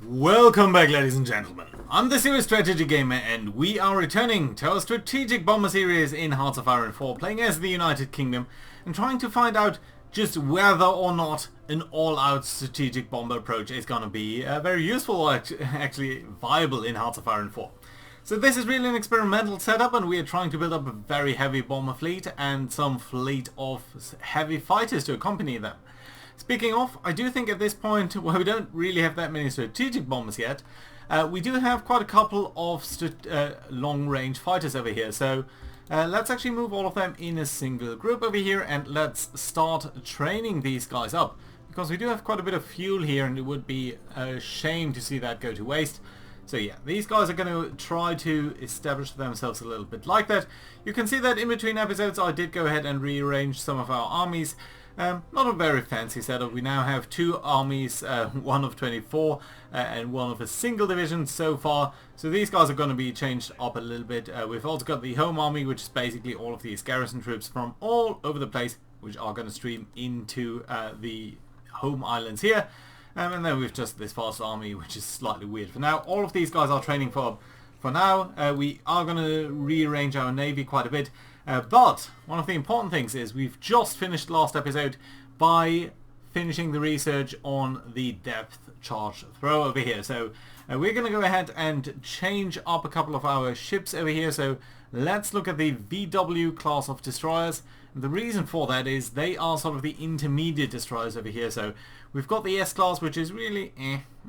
Welcome back, ladies and gentlemen. I'm the Serious Strategy Gamer and we are returning to our strategic bomber series in Hearts of Iron 4, playing as the United Kingdom and trying to find out just whether or not an all-out strategic bomber approach is going to be very useful or actually viable in Hearts of Iron 4. So this is really an experimental setup and we are trying to build up a very heavy bomber fleet and some fleet of heavy fighters to accompany them. Speaking of, I do think at this point, well, we don't really have that many strategic bombers yet. We do have quite a couple of long-range fighters over here, so let's actually move all of them in a single group over here and let's start training these guys up. Because we do have quite a bit of fuel here and it would be a shame to see that go to waste. So yeah, these guys are going to try to establish themselves a little bit like that. You can see that in between episodes I did go ahead and rearrange some of our armies. Not a very fancy setup. We now have two armies, one of 24 and one of a single division so far. So these guys are going to be changed up a little bit. We've also got the home army, which is basically all of these garrison troops from all over the place, which are going to stream into the home islands here. And then we've just this fast army, which is slightly weird. For now, all of these guys are training for now. We are going to rearrange our navy quite a bit. But one of the important things is we've just finished last episode by finishing the research on the depth charge throw over here. So we're going to go ahead and change up a couple of our ships over here. So let's look at the VW class of destroyers. And the reason for that is they are sort of the intermediate destroyers over here. So we've got the S class, which is really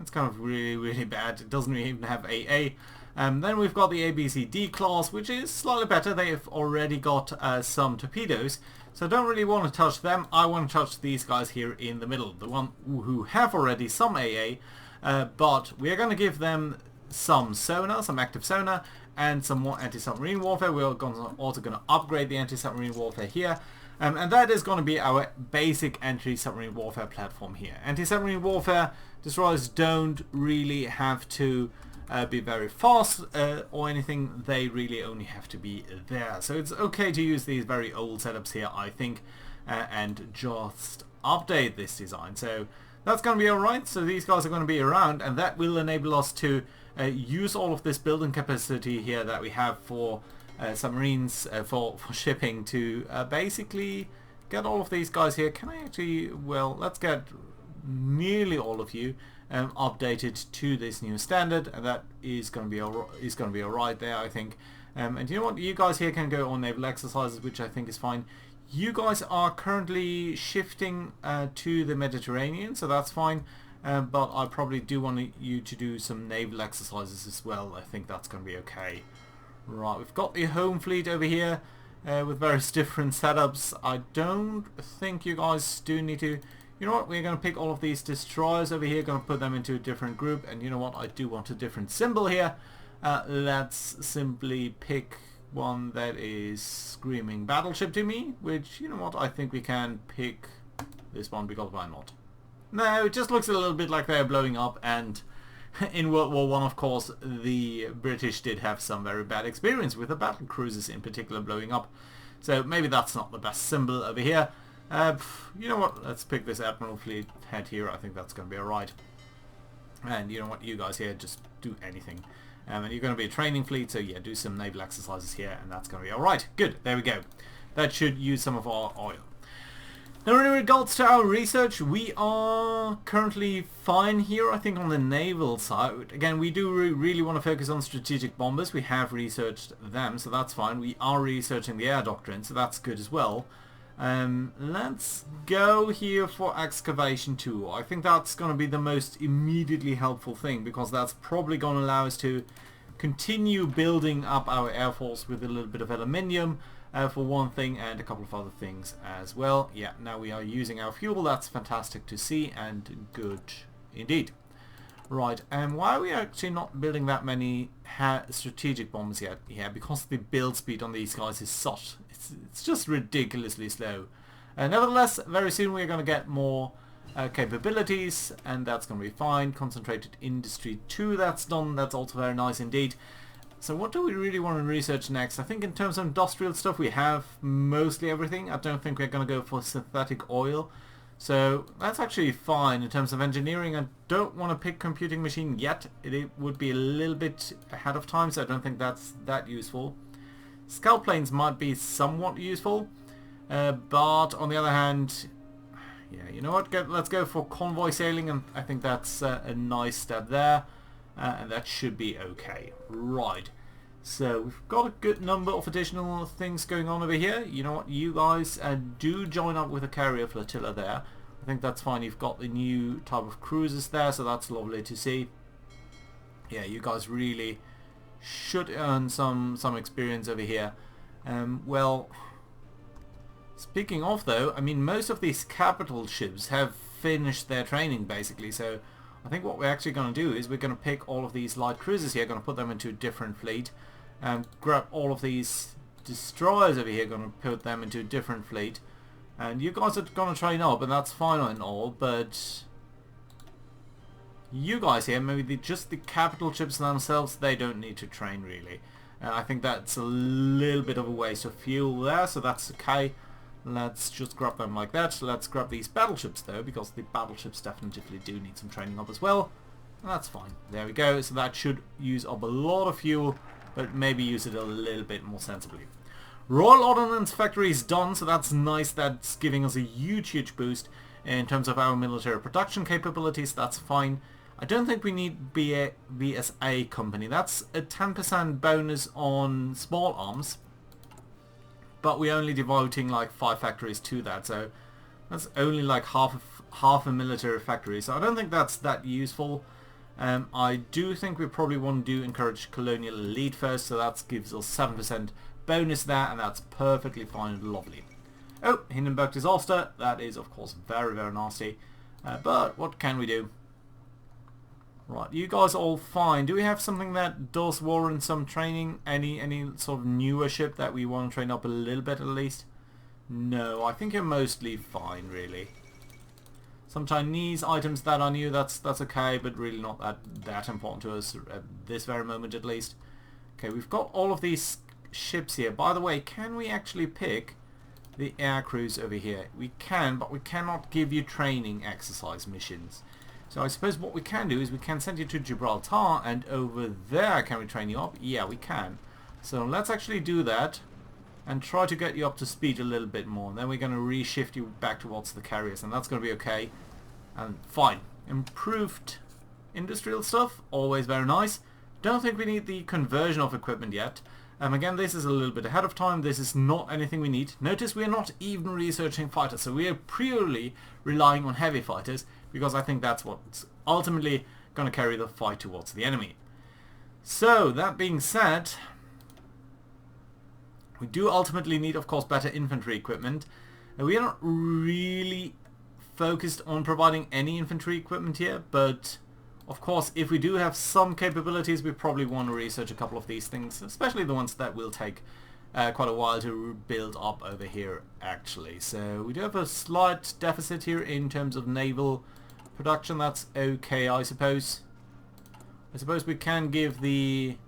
it's kind of really bad. It doesn't even have AA. Then we've got the ABCD class, which is slightly better. They've already got some torpedoes, so I don't really want to touch them. I want to touch these guys here in the middle, the one who have already some AA, but we are going to give them some sonar, some active sonar, and some more anti-submarine warfare. We're also going to upgrade the anti-submarine warfare here. And that is going to be our basic anti-submarine warfare platform here. Anti-submarine warfare destroyers don't really have to be very fast or anything. They really only have to be there. So it's okay to use these very old setups here, I think, and just update this design. So that's going to be alright. So these guys are going to be around and that will enable us to use all of this building capacity here that we have for submarines, for shipping, to basically get all of these guys here. Can I actually, well, let's get nearly all of you updated to this new standard, and that is going to be alright there, I think. And you know what, you guys here can go on naval exercises, which I think is fine. You guys are currently shifting to the Mediterranean, so that's fine. But I probably do want you to do some naval exercises as well. I think that's going to be okay. Right, we've got the home fleet over here with various different setups. I don't think you guys do need to. You know what, we're going to pick all of these destroyers over here, going to put them into a different group, and you know what, I do want a different symbol here. Let's simply pick one that is screaming battleship to me, which, you know what, I think we can pick this one, because why not? No, it just looks a little bit like they're blowing up, and in World War One, of course, the British did have some very bad experience with the battle cruisers in particular blowing up. So maybe that's not the best symbol over here. You know what, let's pick this Admiral Fleet head here. I think that's going to be alright. And you know what, you guys here, just do anything. And you're going to be a training fleet, so yeah, do some naval exercises here, and that's going to be alright. Good, there we go. That should use some of our oil. Now, in regards to our research, we are currently fine here, I think, on the naval side. Again, we do really want to focus on strategic bombers. We have researched them, so that's fine. We are researching the air doctrine, so that's good as well. Let's go here for excavation 2. I think that's going to be the most immediately helpful thing, because that's probably going to allow us to continue building up our air force with a little bit of aluminium for one thing, and a couple of other things as well. Yeah, now we are using our fuel. That's fantastic to see and good indeed. Right, and why are we actually not building that many strategic bombers yet? Yeah, because the build speed on these guys is such, it's just ridiculously slow. Nevertheless, very soon we're going to get more capabilities, and that's going to be fine. Concentrated Industry 2, that's done. That's also very nice indeed. So what do we really want to research next? I think in terms of industrial stuff we have mostly everything. I don't think we're going to go for synthetic oil. So that's actually fine in terms of engineering. I don't want to pick computing machine yet. It would be a little bit ahead of time, so I don't think that's that useful. Scout planes might be somewhat useful, but on the other hand, yeah, you know what? Let's go for convoy sailing, and I think that's a nice step there, and that should be okay. Right. So we've got a good number of additional things going on over here. You know what? You guys do join up with a carrier flotilla there. I think that's fine. You've got the new type of cruisers there, so that's lovely to see. Yeah, you guys really should earn some experience over here. Well, speaking of though, I mean, most of these capital ships have finished their training basically, so I think what we're actually going to do is we're going to pick all of these light cruisers here, going to put them into a different fleet, and grab all of these destroyers over here, going to put them into a different fleet, and you guys are going to train up, and that's fine and all, but you guys here, maybe just the capital ships themselves, they don't need to train really. I think that's a little bit of a waste of fuel there, so that's okay. Let's just grab them like that. Let's grab these battleships though, because the battleships definitely do need some training up as well. And that's fine. There we go. So that should use up a lot of fuel, but maybe use it a little bit more sensibly. Royal Ordnance Factory is done, so that's nice. That's giving us a huge boost in terms of our military production capabilities. That's fine. I don't think we need BSA company. That's a 10% bonus on small arms, but we're only devoting like 5 factories to that, so that's only like half a military factory, so I don't think that's that useful. I do think we probably want to encourage colonial elite first, so that gives us 7% bonus there, and that's perfectly fine and lovely. Oh, Hindenburg disaster. That is of course very nasty, but what can we do? Right, you guys are all fine. Do we have something that does warrant some training? Any sort of newer ship that we want to train up a little bit at least? No, I think you're mostly fine really. Some Chinese items that are new, that's okay, but really not that important to us at this very moment at least. Okay, we've got all of these ships here. By the way, can we actually pick the air crews over here? We can, but we cannot give you training exercise missions. So I suppose what we can do is we can send you to Gibraltar, and over there can we train you up? Yeah, we can. So let's actually do that and try to get you up to speed a little bit more. And then we're going to reshift you back towards the carriers, and that's going to be okay. And fine. Improved industrial stuff, always very nice. Don't think we need the conversion of equipment yet. Again, this is a little bit ahead of time. This is not anything we need. Notice we are not even researching fighters, so we are purely relying on heavy fighters, because I think that's what's ultimately going to carry the fight towards the enemy. So, that being said, we do ultimately need, of course, better infantry equipment. We are not really focused on providing any infantry equipment here, but of course, if we do have some capabilities, we probably want to research a couple of these things, especially the ones that will take quite a while to build up over here, actually. So we do have a slight deficit here in terms of naval production. That's okay, I suppose. I suppose we can give the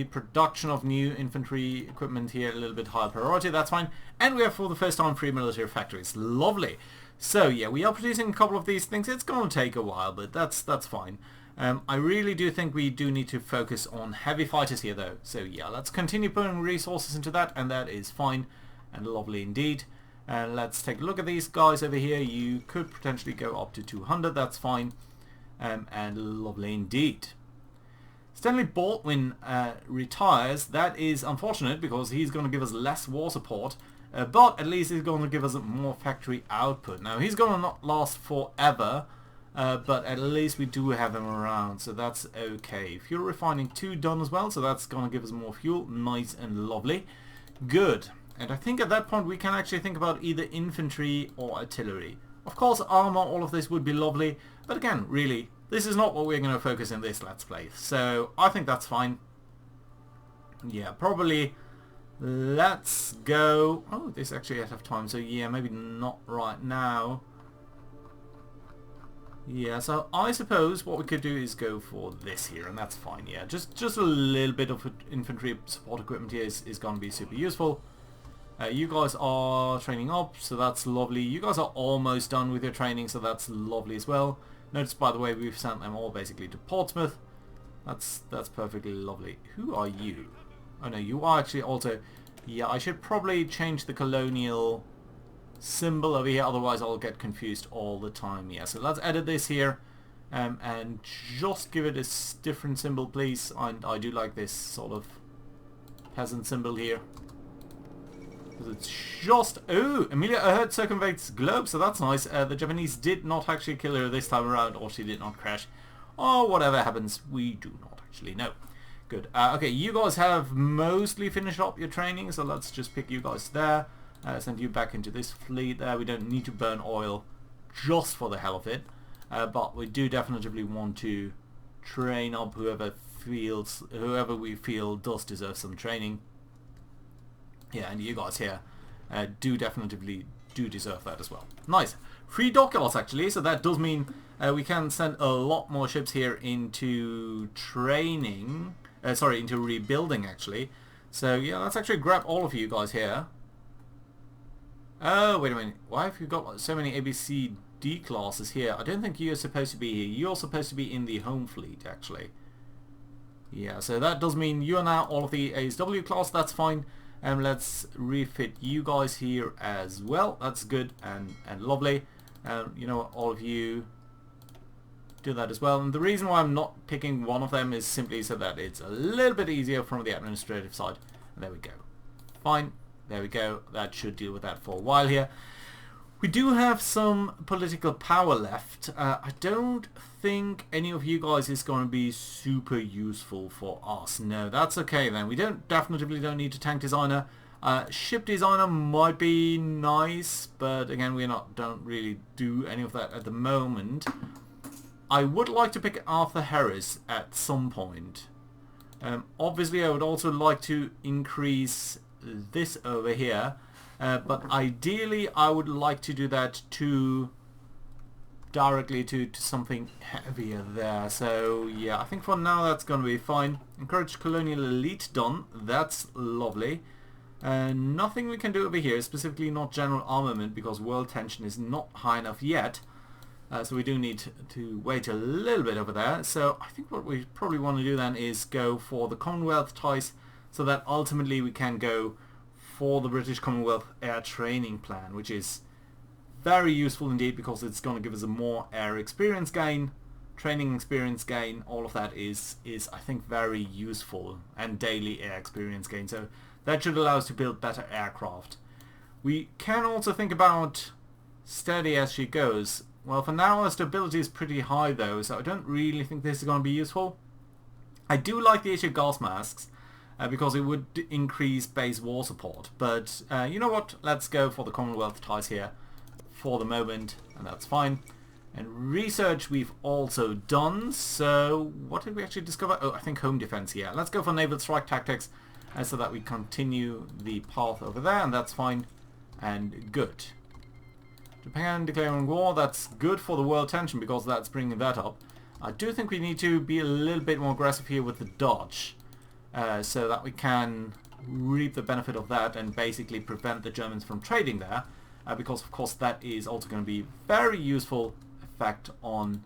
production of new infantry equipment here a little bit higher priority. That's fine. And we have for the first time 3 military factories. Lovely. So yeah, we are producing a couple of these things. It's going to take a while, but that's fine. I really do think we do need to focus on heavy fighters here though. So yeah, let's continue putting resources into that, and that is fine and lovely indeed. Let's take a look at these guys over here. You could potentially go up to 200, that's fine. And lovely indeed. Stanley Baldwin retires. That is unfortunate because he's going to give us less war support. But at least he's going to give us more factory output. Now he's going to not last forever, but at least we do have him around, so that's okay. Fuel refining 2 done as well, so that's going to give us more fuel. Nice and lovely. Good. And I think at that point we can actually think about either infantry or artillery. Of course armor, all of this would be lovely, but again, really, this is not what we're going to focus in this Let's Play. So I think that's fine. Yeah, probably. Let's go. Oh, this actually out of time, so yeah, maybe not right now. Yeah, so I suppose what we could do is go for this here, and that's fine. Yeah, just a little bit of infantry support equipment here is going to be super useful. You guys are training up, so that's lovely. You guys are almost done with your training, so that's lovely as well. Notice, by the way, we've sent them all basically to Portsmouth. That's perfectly lovely. Who are you? Oh no, you are actually also... Yeah, I should probably change the colonial symbol over here, otherwise I'll get confused all the time. Yeah, so let's edit this here and just give it a different symbol, please. And I do like this sort of peasant symbol here. Because it's just... Oh, Amelia Earhart circumvents globe, so that's nice. The Japanese did not actually kill her this time around, or she did not crash. Or whatever happens, we do not actually know. Good. Okay, you guys have mostly finished up your training, so let's just pick you guys there. Send you back into this fleet there. We don't need to burn oil just for the hell of it. But we do definitely want to train up whoever we feel does deserve some training. Yeah, and you guys here do definitely deserve that as well. Nice. 3 dockyards actually, so that does mean we can send a lot more ships here into training. Sorry, into rebuilding actually. So yeah, let's actually grab all of you guys here. Oh, wait a minute. Why have you got so many ABCD classes here? I don't think you're supposed to be here. You're supposed to be in the home fleet actually. Yeah, so that does mean you are now all of the ASW class. That's fine. Let's refit you guys here as well. That's good and lovely. You know what, all of you do that as well. And the reason why I'm not picking one of them is simply so that it's a little bit easier from the administrative side. And there we go. Fine. There we go. That should deal with that for a while here. We do have some political power left. I don't think any of you guys is going to be super useful for us. No, that's okay then. We definitely don't need a tank designer. Ship designer might be nice, but again, we don't really do any of that at the moment. I would like to pick Arthur Harris at some point. Obviously, I would also like to increase this over here, but ideally, I would like to do that directly to something heavier there. So yeah, I think for now that's going to be fine. Encourage colonial elite done. That's lovely. Nothing we can do over here, specifically not general armament, because world tension is not high enough yet. So we do need to wait a little bit over there. So I think what we probably want to do then is go for the Commonwealth ties, so that ultimately we can go for the British Commonwealth Air Training Plan, which is very useful indeed, because it's going to give us a more air experience gain, training experience gain. All of that is I think very useful, and daily air experience gain. So that should allow us to build better aircraft. We can also think about steady as she goes. Well, for now our stability is pretty high though, so I don't really think this is going to be useful. I do like the issue of gas masks, because it would increase base war support. But you know what? Let's go for the Commonwealth ties here for the moment, and that's fine. And research we've also done. So what did we actually discover? Oh, I think home defense. Yeah, let's go for naval strike tactics, so that we continue the path over there, and that's fine and good. Japan declaring war. That's good for the world tension, because that's bringing that up. I do think we need to be a little bit more aggressive here with the Dutch, so that we can reap the benefit of that and basically prevent the Germans from trading there, because of course that is also going to be very useful effect on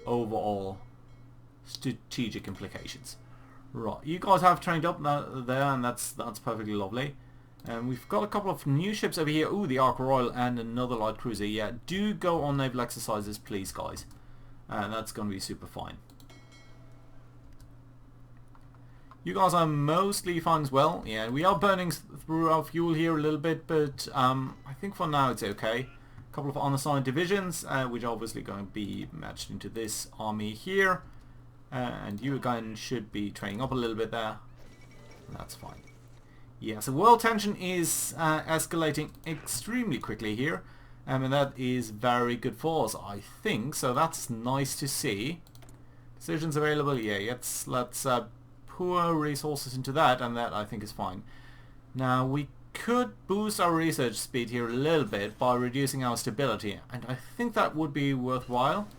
overall strategic implications. Right, you guys have trained up there, and that's perfectly lovely. And we've got a couple of new ships over here. Ooh, the Ark Royal and another light cruiser. Yeah, do go on naval exercises, please, guys. And that's going to be super fine. You guys are mostly fine as well. Yeah, we are burning through our fuel here a little bit, but I think for now it's okay. A couple of unassigned divisions, which are obviously going to be matched into this army here. And you again should be training up a little bit there. That's fine. Yeah, so world tension is escalating extremely quickly here, and that is very good for us, I think. So that's nice to see. Decisions available, yeah. Let's pour resources into that, and that I think is fine. Now we could boost our research speed here a little bit by reducing our stability, and I think that would be worthwhile.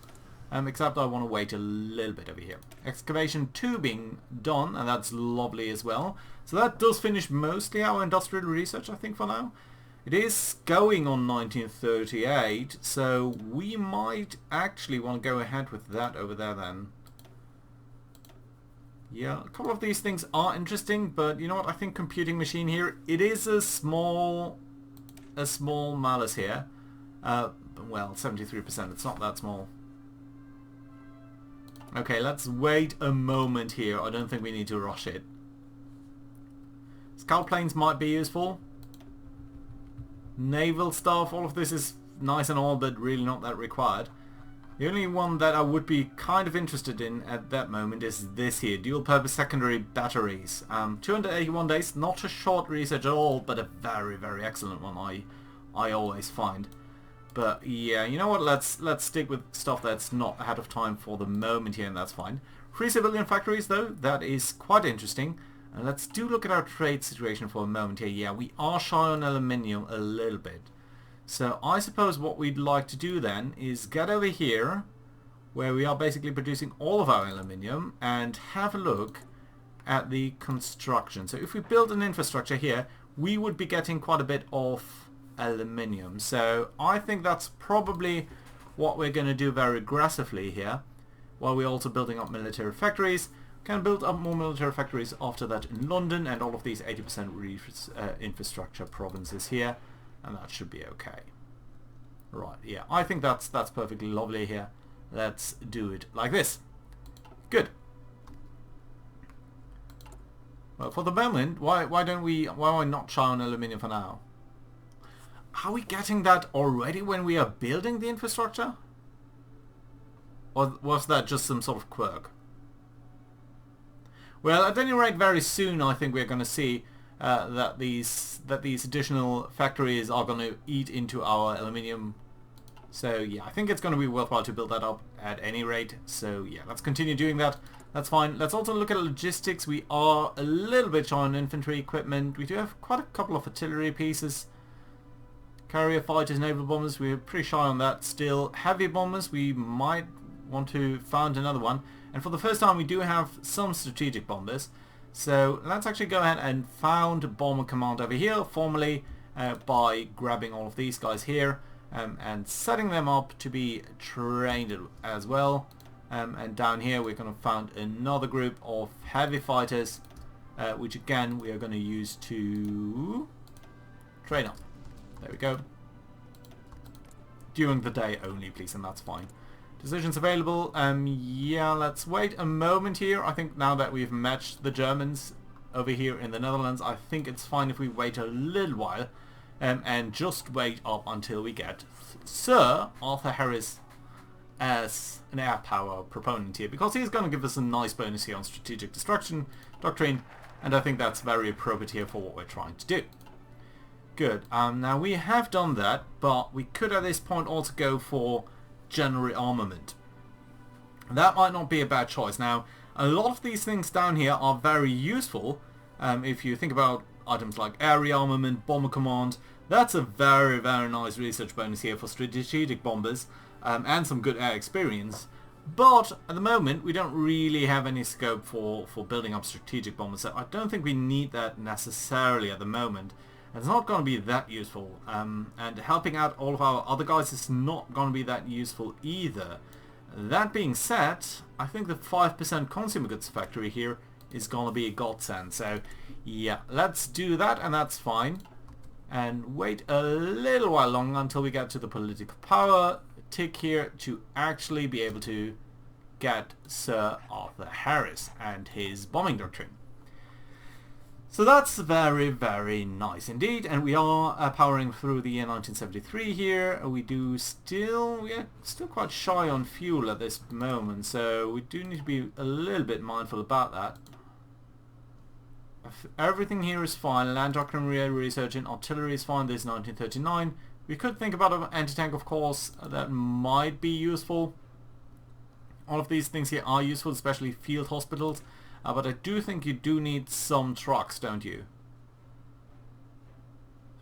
except I want to wait a little bit over here. Excavation 2 being done, and that's lovely as well. So that does finish mostly our industrial research, I think, for now. It is going on 1938, so we might actually want to go ahead with that over there then. Yeah, a couple of these things are interesting, but you know what, I think computing machine here, it is a small malus here. Well, 73%, it's not that small. Okay, let's wait a moment here. I don't think we need to rush it. Scout planes might be useful. Naval stuff, all of this is nice and all, but really not that required. The only one that I would be kind of interested in at that moment is this here, dual purpose secondary batteries. 281 days, not a short research at all, but a very, very excellent one I always find. But yeah, you know what, let's stick with stuff that's not ahead of time for the moment here, and that's fine. Free civilian factories though, that is quite interesting. And let's do look at our trade situation for a moment here. Yeah, we are shy on aluminium a little bit. So I suppose what we'd like to do then is get over here, where we are basically producing all of our aluminium, and have a look at the construction. So if we build an infrastructure here, we would be getting quite a bit of aluminium. So I think that's probably what we're going to do very aggressively here, while we're also building up military factories. Can build up more military factories after that in London and all of these 80% infrastructure provinces here, and that should be okay. Right, yeah, I think that's perfectly lovely here. Let's do it like this. Good. Well, for the moment, why are we not shy on aluminium for now? Are we getting that already when we are building the infrastructure? Or was that just some sort of quirk? Well, at any rate, very soon I think we're going to see that these additional factories are going to eat into our aluminium. So yeah, I think it's going to be worthwhile to build that up at any rate. So yeah, let's continue doing that. That's fine. Let's also look at logistics. We are a little bit shy on infantry equipment. We do have quite a couple of artillery pieces. Carrier fighters, naval bombers, we're pretty shy on that still. Heavy bombers, we might want to find another one. And for the first time we do have some strategic bombers. So let's actually go ahead and found Bomber Command over here formally by grabbing all of these guys here and setting them up to be trained as well. And down here we're going to found another group of heavy fighters which again we are going to use to train up. There we go. During the day only, please, and that's fine. Decisions available. Yeah, let's wait a moment here. I think now that we've matched the Germans over here in the Netherlands, I think it's fine if we wait a little while and just wait up until we get Sir Arthur Harris as an air power proponent here, because he's going to give us a nice bonus here on strategic destruction doctrine, and I think that's very appropriate here for what we're trying to do. Good. Now we have done that, but we could at this point also go for general armament. That might not be a bad choice. Now, a lot of these things down here are very useful. If you think about items like area armament, bomber command, that's a very, very nice research bonus here for strategic bombers and some good air experience. But at the moment, we don't really have any scope for building up strategic bombers, so I don't think we need that necessarily at the moment. It's not going to be that useful, and helping out all of our other guys is not going to be that useful either. That being said, I think the 5% consumer goods factory here is going to be a godsend. So yeah, let's do that, and that's fine. And wait a little while longer until we get to the political power tick here to actually be able to get Sir Arthur Harris and his bombing doctrine. So that's very, very nice indeed, and we are powering through the year 1973 here. We're still quite shy on fuel at this moment, so we do need to be a little bit mindful about that. Everything here is fine. Land doctrine research and artillery is fine. This is 1939. We could think about an anti-tank, of course, that might be useful. All of these things here are useful, especially field hospitals. But I do think you do need some trucks, don't you?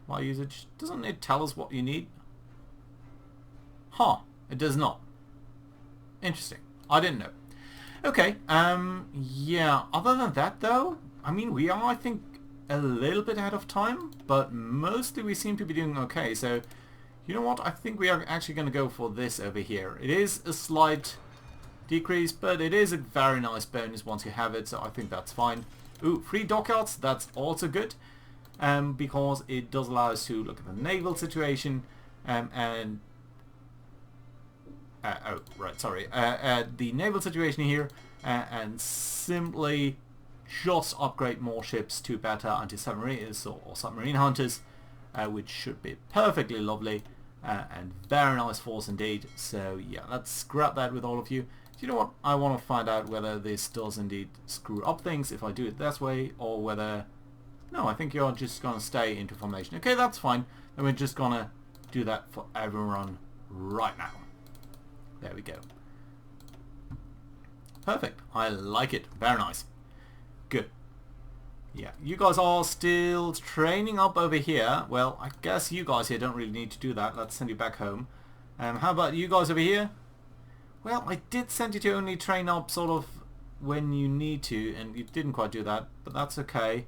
Supply usage. Doesn't it tell us what you need? Huh, it does not. Interesting. I didn't know. Okay, yeah, other than that though, I mean, we are, I think, a little bit ahead of time, but mostly we seem to be doing okay, so, you know what, I think we are actually going to go for this over here. It is a slight decrease, but it is a very nice bonus once you have it, so I think that's fine. Ooh, free dockyards, that's also good, because it does allow us to look at the naval situation, and oh, right, sorry. The naval situation here, and simply just upgrade more ships to better anti-submariners or submarine hunters, which should be perfectly lovely, and very nice force indeed. So yeah, let's grab that with all of you. You know what? I want to find out whether this does indeed screw up things if I do it this way, or whether... No, I think you're just going to stay into formation. Okay, that's fine. Then we're just going to do that for everyone right now. There we go. Perfect. I like it. Very nice. Good. Yeah, you guys are still training up over here. Well, I guess you guys here don't really need to do that. Let's send you back home. How about you guys over here? Well, I did send you to only train up sort of when you need to, and you didn't quite do that, but that's okay.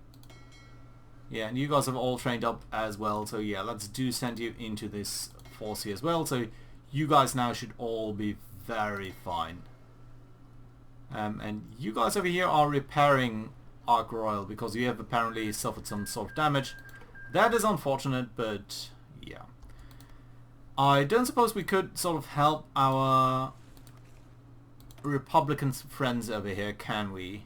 Yeah, and you guys have all trained up as well, so yeah, let's do send you into this force here as well. So you guys now should all be very fine. And you guys over here are repairing Ark Royal because you have apparently suffered some sort of damage. That is unfortunate, but yeah. I don't suppose we could sort of help our Republican friends over here, can we?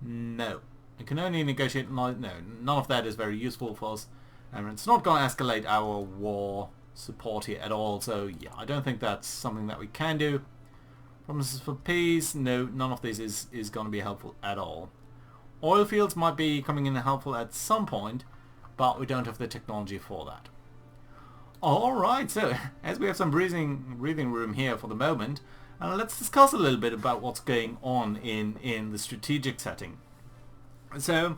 No. We can only negotiate... No, none of that is very useful for us. And it's not going to escalate our war support here at all, so yeah, I don't think that's something that we can do. Promises for peace, no, none of this is going to be helpful at all. Oil fields might be coming in helpful at some point, but we don't have the technology for that. Alright, so as we have some breathing room here for the moment, let's discuss a little bit about what's going on in the strategic setting. So,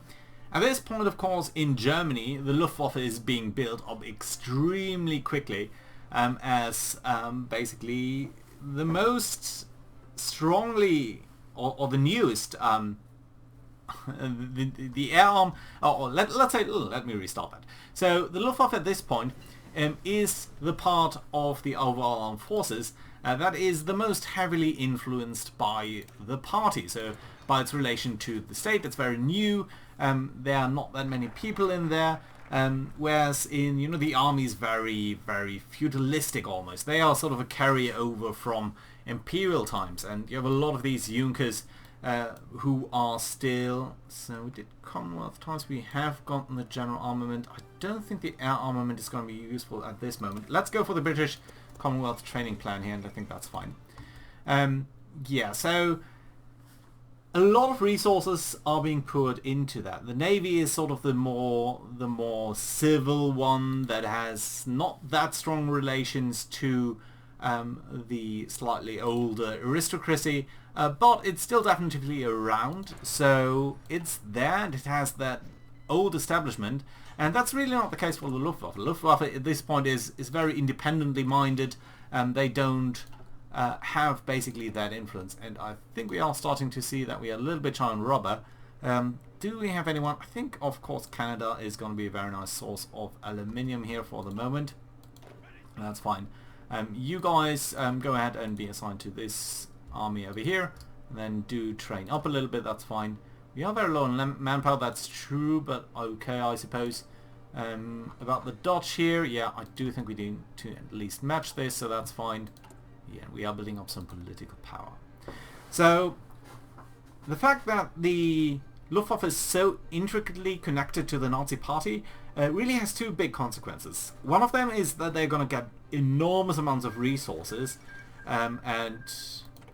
at this point, of course, in Germany, the Luftwaffe is being built up extremely quickly, as basically the most strongly, or the newest, the air arm. Let's say, let me restart that. So, the Luftwaffe at this point is the part of the overall armed forces that is the most heavily influenced by the party. So, by its relation to the state, it's very new. There are not that many people in there, whereas in the army is very, very feudalistic almost. They are sort of a carryover from imperial times, and you have a lot of these Junkers who are still... So we did Commonwealth times, we have gotten the general armament. I don't think the air armament is going to be useful at this moment. Let's go for the British Commonwealth training plan here, and I think that's fine. Yeah, so... a lot of resources are being poured into that. The Navy is sort of the more civil one that has not that strong relations to the slightly older aristocracy, but it's still definitely around. So it's there and it has that old establishment, and that's really not the case for the Luftwaffe. The Luftwaffe at this point is very independently minded, and they don't have basically that influence, and I think we are starting to see that we are a little bit shy on rubber. Do we have anyone? I think of course Canada is going to be a very nice source of aluminium here for the moment. That's fine. You guys go ahead and be assigned to this army over here, and then do train up a little bit. That's fine. We are very low on manpower, that's true, but okay, I suppose. About the Dutch here, yeah, I do think we need to at least match this, so that's fine. Yeah, we are building up some political power. So, the fact that the Luftwaffe is so intricately connected to the Nazi party really has two big consequences. One of them is that they're going to get enormous amounts of resources, and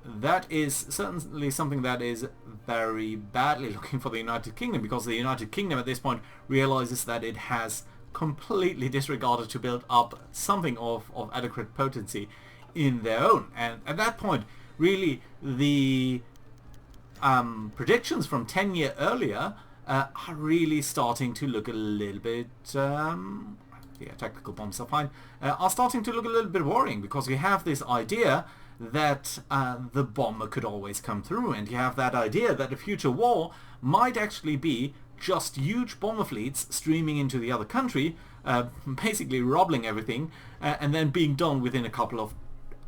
that is certainly something that is very badly looking for the United Kingdom, because the United Kingdom at this point realizes that it has completely disregarded to build up something of adequate potency in their own. And at that point, really, the predictions from 10 years earlier are really starting to look a little bit... yeah, tactical bombs are fine. Are starting to look a little bit worrying, because we have this idea that the bomber could always come through, and you have that idea that the future war might actually be just huge bomber fleets streaming into the other country, basically robbing everything, and then being done within a couple of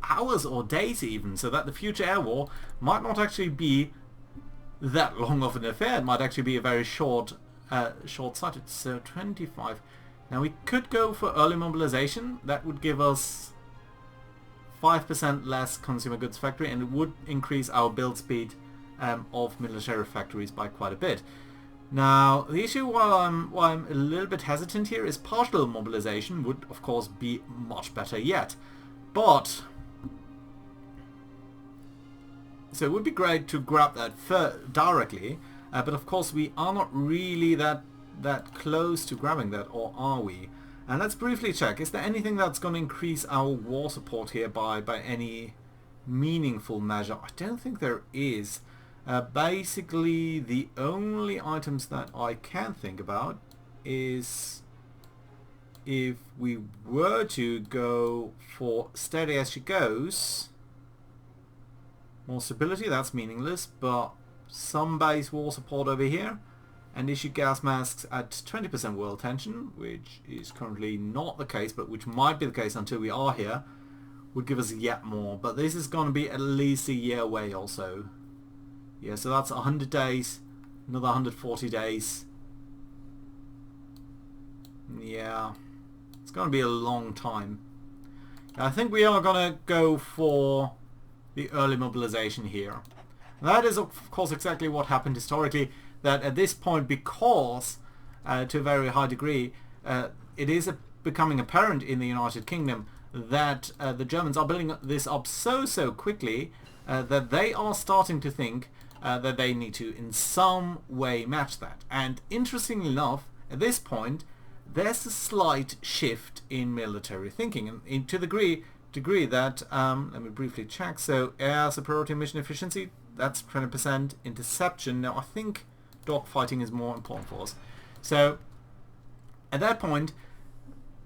hours or days even, so that the future air war might not actually be that long of an affair. It might actually be a very short-sighted. So 25. Now we could go for early mobilization. That would give us 5% less consumer goods factory, and it would increase our build speed of military factories by quite a bit. Now the issue why I'm a little bit hesitant here is partial mobilization would of course be much better yet, but so it would be great to grab that directly, but of course we are not really that close to grabbing that, or are we? And let's briefly check, is there anything that's going to increase our war support here by any meaningful measure? I don't think there is. Basically the only items that I can think about is if we were to go for steady as she goes. More stability, that's meaningless, but some base war support over here, and issue gas masks at 20% world tension, which is currently not the case, but which might be the case until we are here, would give us yet more. But this is going to be at least a year away also. Yeah, so that's 100 days, another 140 days. Yeah, it's going to be a long time. I think we are going to go for the early mobilization here. And that is of course exactly what happened historically, that at this point, because to a very high degree it is becoming apparent in the United Kingdom that the Germans are building this up so quickly that they are starting to think that they need to in some way match that. And interestingly enough, at this point there's a slight shift in military thinking, and to the degree that let me briefly check. So air superiority mission efficiency, that's 20%. Interception, now I think dogfighting is more important for us. So at that point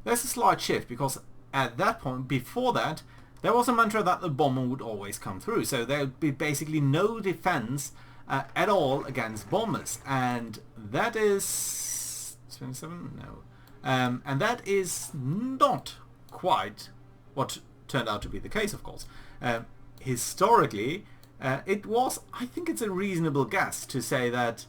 there's a slight shift, because at that point, before that, there was a mantra that the bomber would always come through, so there would be basically no defense at all against bombers, and that is 27? No. And that is not quite what turned out to be the case, of course. Historically, it was, I think it's a reasonable guess to say that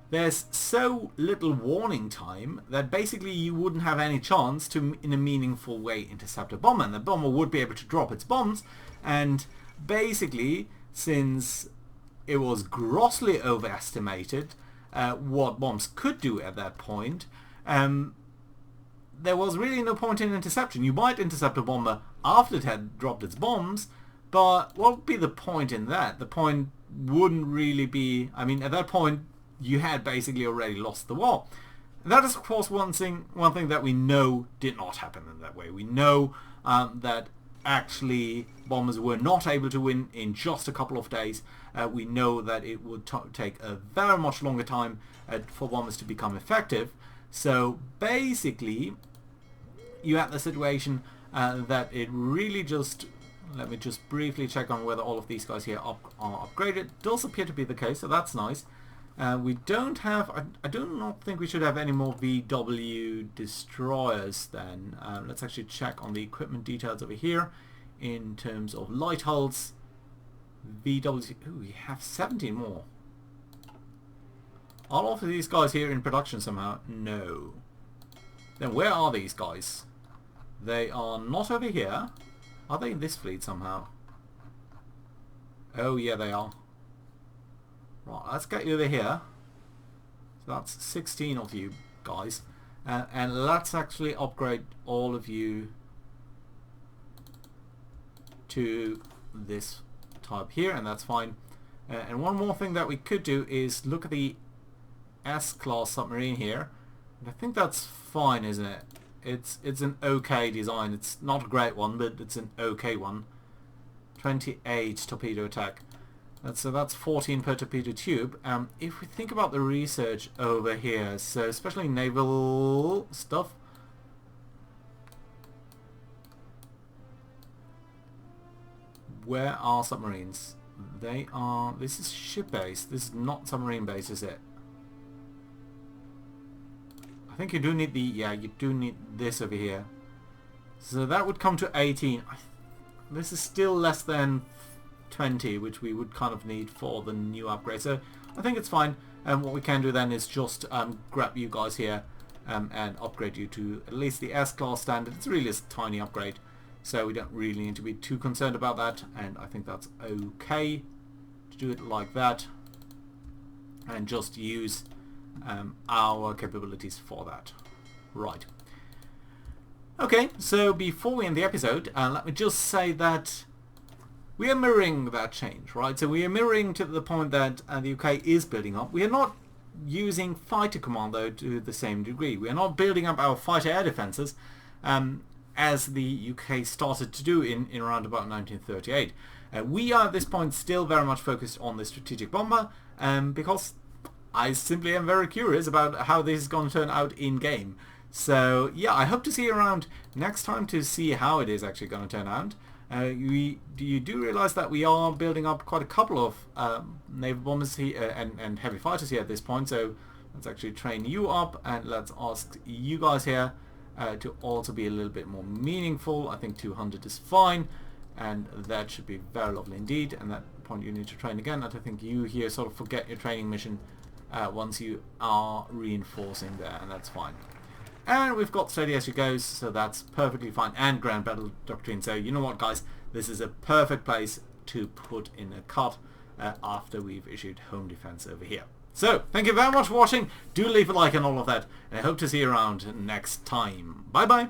there's so little warning time that basically you wouldn't have any chance to, in a meaningful way, intercept a bomber. And the bomber would be able to drop its bombs, and basically, since it was grossly overestimated what bombs could do at that point, there was really no point in interception. You might intercept a bomber after it had dropped its bombs, but what would be the point in that? The point wouldn't really be, I mean, at that point you had basically already lost the war. And that is of course one thing that we know did not happen in that way. We know that actually bombers were not able to win in just a couple of days. We know that it would take a very much longer time for bombers to become effective. So basically you had the situation that it really just, let me just briefly check on whether all of these guys here are upgraded. Does appear to be the case, so that's nice. We don't have, I do not think we should have any more VW destroyers then. Let's actually check on the equipment details over here in terms of light hulls. VW, ooh, we have 17 more. Are all of these guys here in production somehow? No. Then where are these guys? They are not over here. Are they in this fleet somehow? Oh yeah, they are. Right, let's get you over here. So that's 16 of you guys. And let's actually upgrade all of you to this type here, and that's fine. And one more thing that we could do is look at the S-class submarine here. And I think that's fine, isn't it? It's an okay design. It's not a great one, but it's an okay one. 28 torpedo attack. So that's 14 per torpedo tube. If we think about the research over here, so especially naval stuff, where are submarines? They are... This is ship base. This is not submarine base, is it? I think you do need the... Yeah, you do need this over here. So that would come to 18. This is still less than 20, which we would kind of need for the new upgrade. So I think it's fine. And what we can do then is just grab you guys here and upgrade you to at least the S-class standard. It's really a tiny upgrade, so we don't really need to be too concerned about that. And I think that's okay to do it like that and just use our capabilities for that. Right. Okay, so before we end the episode, let me just say that we are mirroring that change, right? So we are mirroring to the point that the UK is building up. We are not using fighter command, though, to the same degree. We are not building up our fighter air defences as the UK started to do in around about 1938. We are at this point still very much focused on the strategic bomber because I simply am very curious about how this is going to turn out in-game. So yeah, I hope to see you around next time to see how it is actually going to turn out. You do realise that we are building up quite a couple of naval bombers here and heavy fighters here at this point, so let's actually train you up and let's ask you guys here to also be a little bit more meaningful. I think 200 is fine, and that should be very lovely indeed. And at that point you need to train again. I think you here sort of forget your training mission once you are reinforcing there, and that's fine. And we've got steady as she goes, so that's perfectly fine, and ground battle doctrine. So you know what, guys, this is a perfect place to put in a cut after we've issued home defense over here. So thank you very much for watching. Do leave a like and all of that, and I hope to see you around next time. Bye bye.